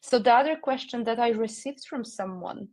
So the other question that I received from someone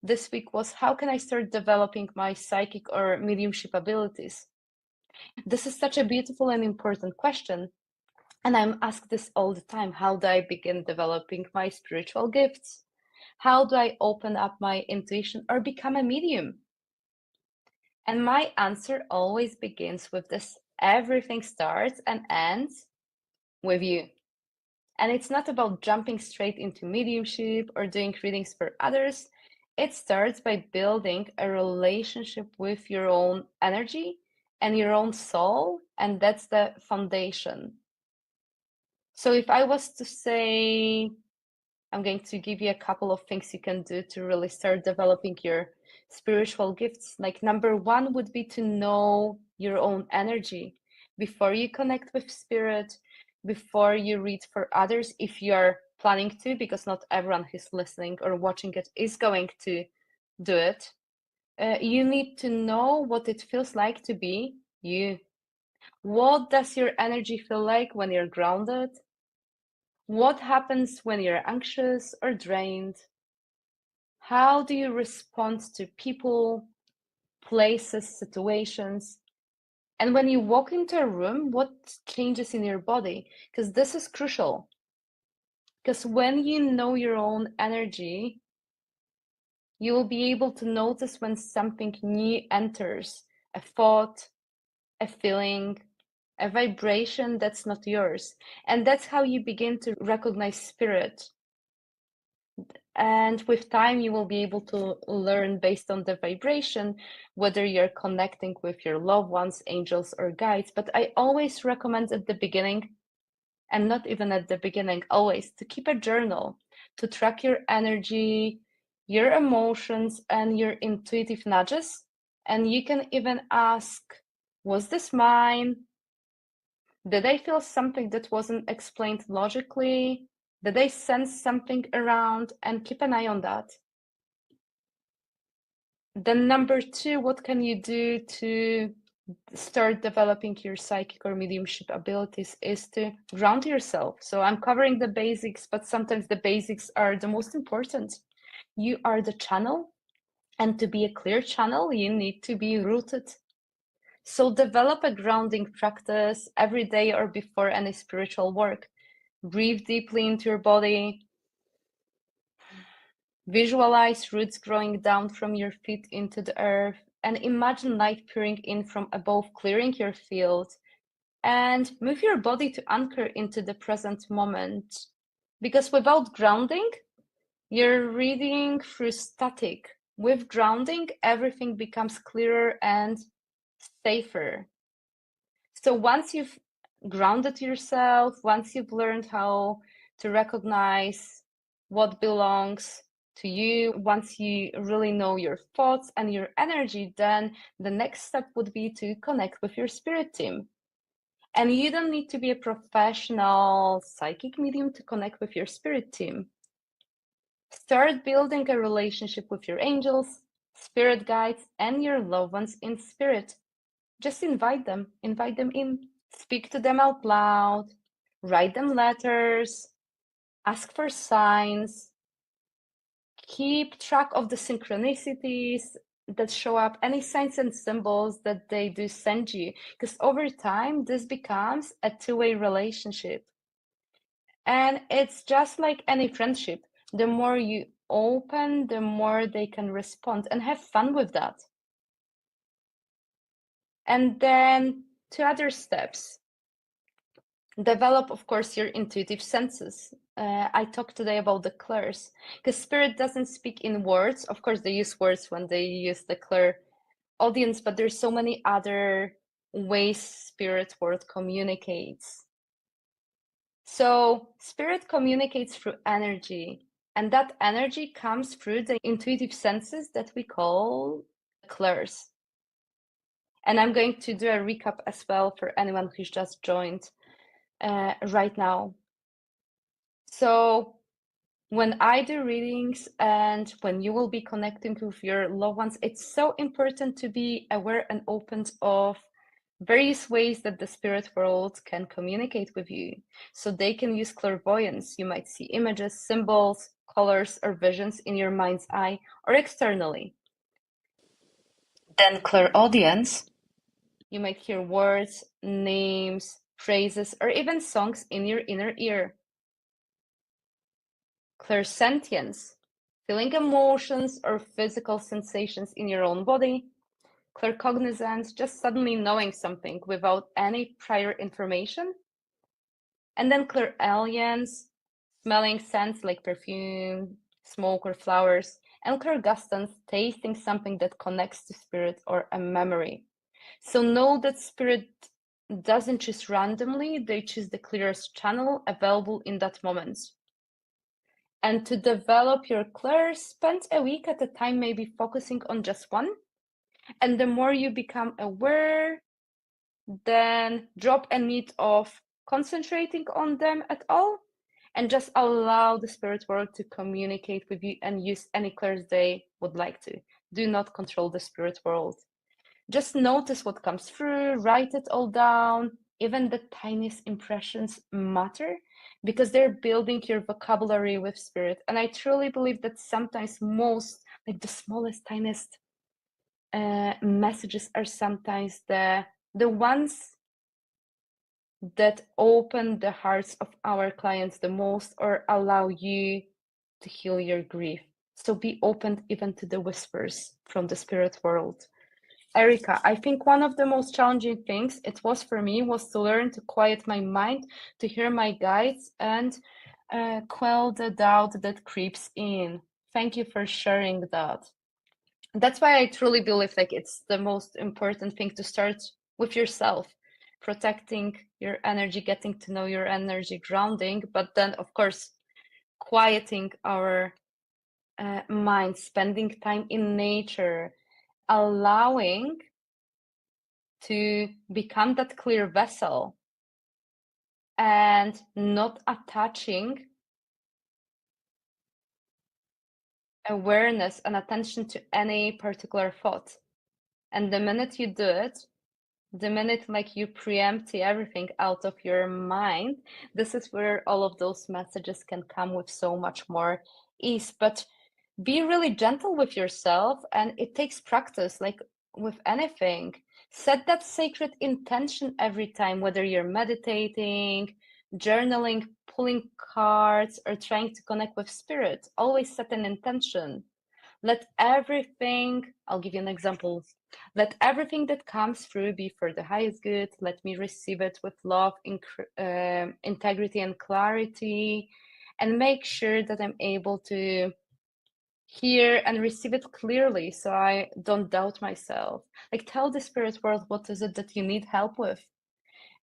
this week was, how can I start developing my psychic or mediumship abilities? This is such a beautiful and important question. And I'm asked this all the time. How do I begin developing my spiritual gifts? How do I open up my intuition or become a medium? And my answer always begins with this: everything starts and ends with you. And it's not about jumping straight into mediumship or doing readings for others. It starts by building a relationship with your own energy and your own soul, and that's the foundation. So if I was to say, I'm going to give you a couple of things you can do to really start developing your spiritual gifts. Like, number one would be to know your own energy before you connect with spirit, before you read for others, if you are planning to, because not everyone who's listening or watching it is going to do it. You need to know what it feels like to be you. What does your energy feel like when you're grounded? What happens when you're anxious or drained? How do you respond to people, places, situations? And when you walk into a room, what changes in your body? Because this is crucial. Because when you know your own energy, you will be able to notice when something new enters, a thought, a feeling, a vibration that's not yours. And that's how you begin to recognize spirit. And with time, you will be able to learn based on the vibration whether you're connecting with your loved ones, angels, or guides. But I always recommend at the beginning, and not even at the beginning, always to keep a journal, to track your energy, your emotions, and your intuitive nudges. And you can even ask, was this mine? Did I feel something that wasn't explained logically? Did I sense something around? And keep an eye on that. Then number two, what can you do to start developing your psychic or mediumship abilities is to ground yourself. So I'm covering the basics, but sometimes the basics are the most important. You are the channel, and to be a clear channel, you need to be rooted. So develop a grounding practice every day or before any spiritual work. Breathe deeply into your body. Visualize roots growing down from your feet into the earth, and imagine light pouring in from above, clearing your field. And move your body to anchor into the present moment. Because without grounding, you're reading through static. With grounding, everything becomes clearer and safer. So once you've grounded yourself, once you've learned how to recognize what belongs to you, once you really know your thoughts and your energy, then the next step would be to connect with your spirit team. And you don't need to be a professional psychic medium to connect with your spirit team. Start building a relationship with your angels, spirit guides, and your loved ones in spirit. Just invite them in. Speak to them out loud, write them letters, ask for signs, keep track of the synchronicities that show up, any signs and symbols that they do send you, because over time, this becomes a two-way relationship. And it's just like any friendship. The more you open, the more they can respond, and have fun with that. And then two other steps. Develop, of course, your intuitive senses. I talked today about the clairs, because spirit doesn't speak in words. Of course, they use words when they use the clair audience, but there's so many other ways spirit world communicates. So spirit communicates through energy, and that energy comes through the intuitive senses that we call clairs. And I'm going to do a recap as well for anyone who's just joined right now. So when I do readings and when you will be connecting with your loved ones, it's so important to be aware and open of various ways that the spirit world can communicate with you. So they can use clairvoyance. You might see images, symbols, colors, or visions in your mind's eye or externally. Then clairaudience. You might hear words, names, phrases, or even songs in your inner ear. Clairsentience. Feeling emotions or physical sensations in your own body. Claircognizance, just suddenly knowing something without any prior information. And then clairalience, smelling scents like perfume, smoke, or flowers. And clairgustance, tasting something that connects to spirit or a memory. So know that spirit doesn't choose randomly, they choose the clearest channel available in that moment. And to develop your clair, spend a week at a time, maybe focusing on just one. And the more you become aware, then drop a need of concentrating on them at all, and just allow the spirit world to communicate with you and use any clairs they would like to. Do not control the spirit world. Just notice what comes through, write it all down. Even the tiniest impressions matter because they're building your vocabulary with spirit. And I truly believe that sometimes like the smallest, tiniest messages are sometimes the ones that open the hearts of our clients the most or allow you to heal your grief. So be open even to the whispers from the spirit world. Erica, I think one of the most challenging things it was for me was to learn to quiet my mind, to hear my guides, and quell the doubt that creeps in. Thank you for sharing that. That's why I truly believe like it's the most important thing to start with yourself, protecting your energy, getting to know your energy, grounding, but then of course quieting our mind, spending time in nature, allowing to become that clear vessel and not attaching awareness and attention to any particular thought. And the minute you do it, the minute like you preempt everything out of your mind, this is where all of those messages can come with so much more ease. But be really gentle with yourself, and it takes practice, like with anything. Set that sacred intention every time, whether you're meditating, journaling, pulling cards, or trying to connect with spirit. Always set an intention. Let everything, I'll give you an example. Let everything that comes through be for the highest good. Let me receive it with love, integrity, and clarity, and make sure that I'm able to hear and receive it clearly so I don't doubt myself. Like, tell the spirit world what is it that you need help with.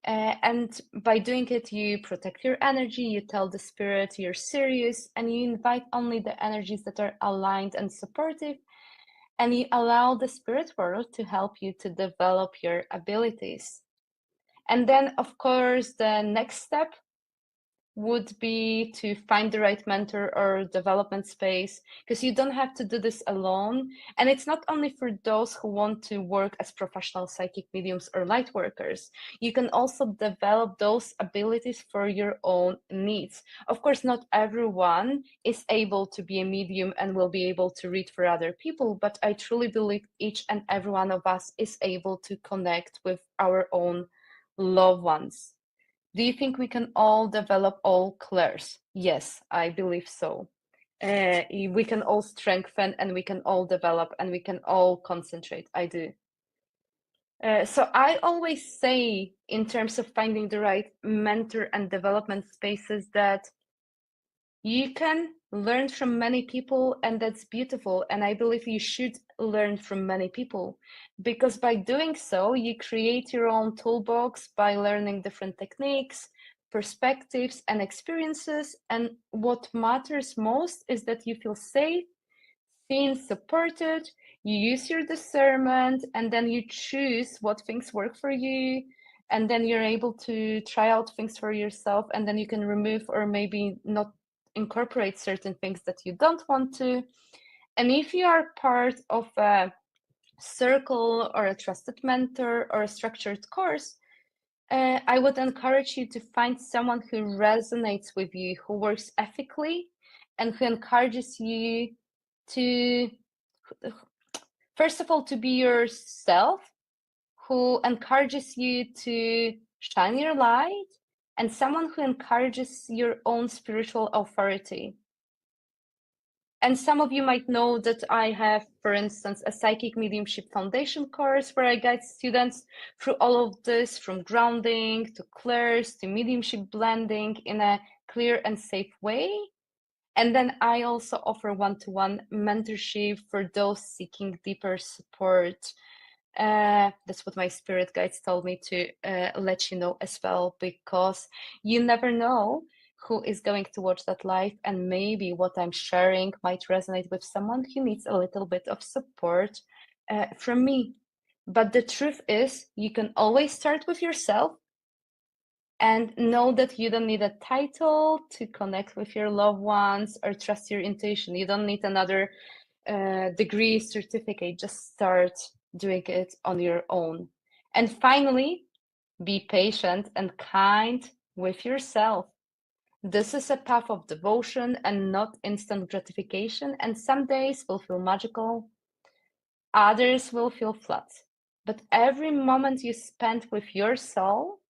And by doing it, you protect your energy, you tell the spirit you're serious, and you invite only the energies that are aligned and supportive, and you allow the spirit world to help you to develop your abilities. And then, of course, the next step would be to find the right mentor or development space, because you don't have to do this alone. And it's not only for those who want to work as professional psychic mediums or light workers. You can also develop those abilities for your own needs. Of course, not everyone is able to be a medium and will be able to read for other people, but I truly believe each and every one of us is able to connect with our own loved ones. Do you think we can all develop all clairs? Yes, I believe so. We can all strengthen and we can all develop and we can all concentrate. I do. So I always say, in terms of finding the right mentor and development spaces, that you can learn from many people, and that's beautiful. And I believe you should learn from many people, because by doing so, you create your own toolbox by learning different techniques, perspectives, and experiences. And what matters most is that you feel safe, seen, supported, you use your discernment, and then you choose what things work for you. And then you're able to try out things for yourself, and then you can remove or maybe not incorporate certain things that you don't want to. And if you are part of a circle or a trusted mentor or a structured course, I would encourage you to find someone who resonates with you, who works ethically, and who encourages you to, first of all, to be yourself, who encourages you to shine your light, and someone who encourages your own spiritual authority. And some of you might know that I have, for instance, a psychic mediumship foundation course where I guide students through all of this, from grounding to clairs to mediumship blending in a clear and safe way. And then I also offer one-to-one mentorship for those seeking deeper support. That's what my spirit guides told me to let you know as well, because you never know who is going to watch that live, and maybe what I'm sharing might resonate with someone who needs a little bit of support from me. But the truth is, you can always start with yourself and know that you don't need a title to connect with your loved ones or trust your intuition. You don't need another degree, certificate. Just start doing it on your own. And finally, be patient and kind with yourself. This is a path of devotion and not instant gratification, and some days will feel magical, others will feel flat. But every moment you spend with your soul,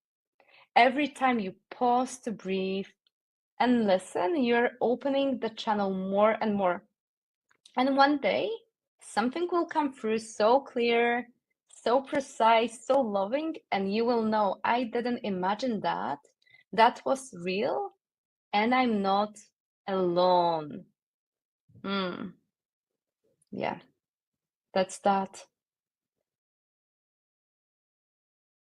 every time you pause to breathe and listen, you're opening the channel more and more. And one day, something will come through so clear, so precise, so loving, and you will know, I didn't imagine that. That was real, and I'm not alone. Yeah, that's that.